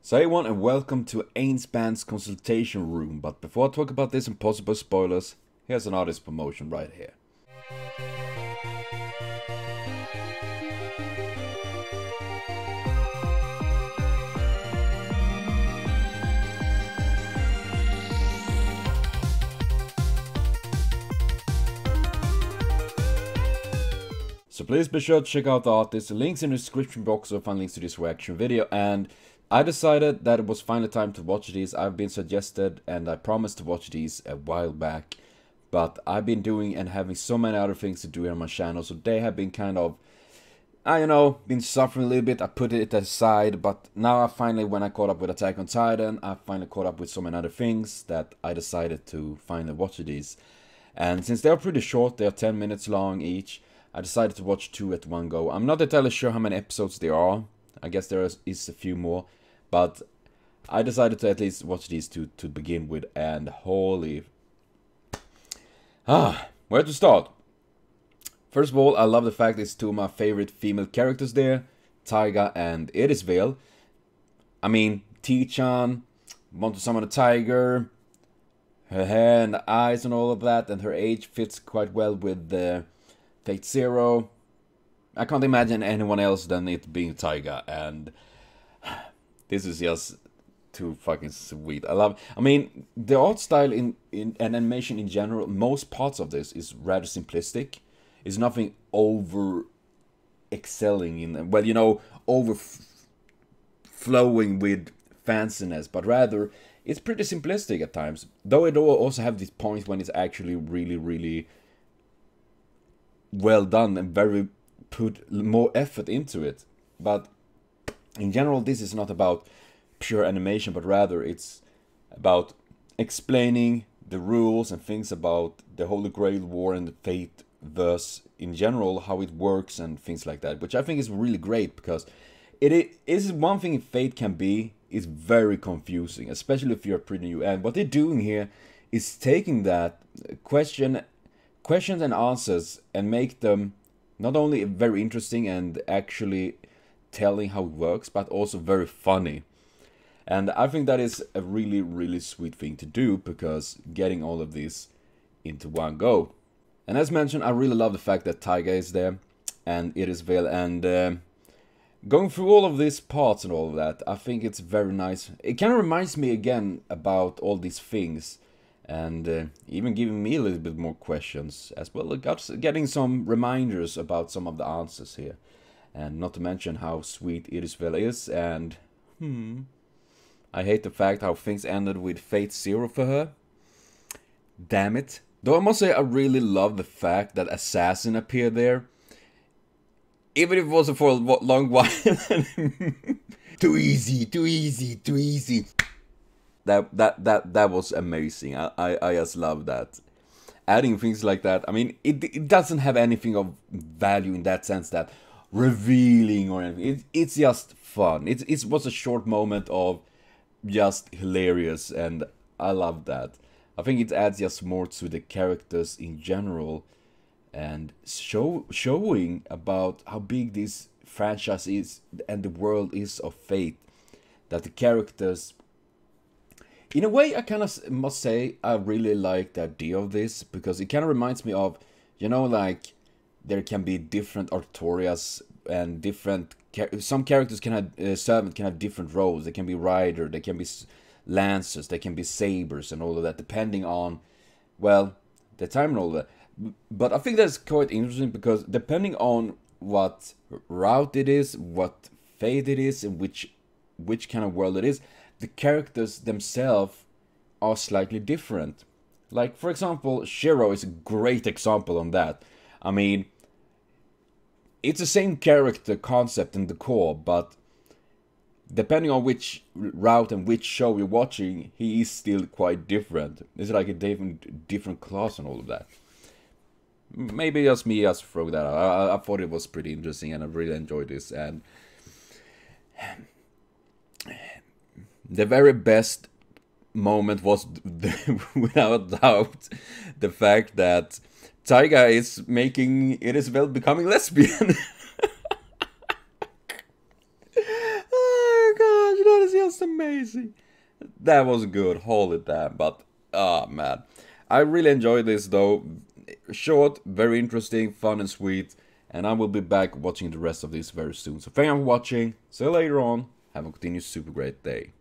So everyone, and welcome to Einzbern's Consultation Room. But before I talk about this and possible spoilers, here's an artist promotion right here. So please be sure to check out the artist. The links in the description box will find links to this reaction video. And I decided that it was finally time to watch these. I've been suggested and I promised to watch these a while back. But I've been doing and having so many other things to do on my channel. So they have been kind of, been suffering a little bit. I put it aside. But now I finally, when I caught up with Attack on Titan, I finally caught up with so many other things that I decided to finally watch these. And since they're pretty short, they're 10 minutes long each, I decided to watch 2 at one go. I'm not entirely sure how many episodes there are. I guess there is a few more. But I decided to at least watch these 2 to begin with. And holy... where to start? First of all, I love the fact it's 2 of my favorite female characters there. Taiga and Erisvale. I mean, T-chan, want to summon a tiger. Her hair and eyes and all of that. And her age fits quite well with the... Fate Zero. I can't imagine anyone else than it being Taiga, and this is just too fucking sweet. I mean, the art style in animation in general, most parts of this is rather simplistic. It's nothing over excelling in, well, overflowing with fanciness, but rather it's pretty simplistic at times. Though it also have these points when it's actually really well done and very put more effort into it. But in general, this is not about pure animation, but rather it's about explaining the rules and things about the Holy Grail War and the Fate verse in general, how it works and things like that, which I think is really great, because it is one thing Fate can be, is very confusing, especially if you're pretty new. And what they're doing here is taking that questions and answers and make them not only very interesting and actually telling how it works, but also very funny. And I think that is a really sweet thing to do, because getting all of this into one go. And as mentioned, I really love the fact that Taiga is there and Erisvale, and going through all of these parts and all of that, I think it's very nice. It kind of reminds me again about all these things, and even giving me a little bit more questions as well. Getting some reminders about some of the answers here. And not to mention how sweet Erisvale is, and I hate the fact how things ended with Fate Zero for her. Damn it. Though I must say I really love the fact that Assassin appeared there. Even if it wasn't for a long while. Too easy. That was amazing. I just love that. Adding things like that. I mean, it doesn't have anything of value in that sense, that revealing or anything. It's just fun. It was a short moment of just hilarious, and I love that. I think it adds just more to the characters in general, and showing about how big this franchise is and the world is of Fate. That the characters... In a way, I kind of must say I really like the idea of this, because it kind of reminds me of, like, there can be different Artorias and different... Some characters can have... servant can have different roles. They can be rider, they can be lancers, they can be sabers and all of that, depending on, well, the time and all that. But I think that's quite interesting, because depending on what route it is, what fate it is, and which kind of world it is, the characters themselves are slightly different. Like, for example, Shiro is a great example on that. I mean, it's the same character concept in the core, but depending on which route and which show you're watching, he is still quite different. It's like a different class and all of that. Maybe just me just throw that out. I thought it was pretty interesting, and I really enjoyed this. And the very best moment was, without doubt, the fact that Taiga is making Erisvale becoming lesbian. Oh gosh, that is just amazing. That was good, holy damn. But, ah, man. I really enjoyed this though. Short, very interesting, fun and sweet. And I will be back watching the rest of this very soon. So thank you for watching. See you later on. Have a continued super great day.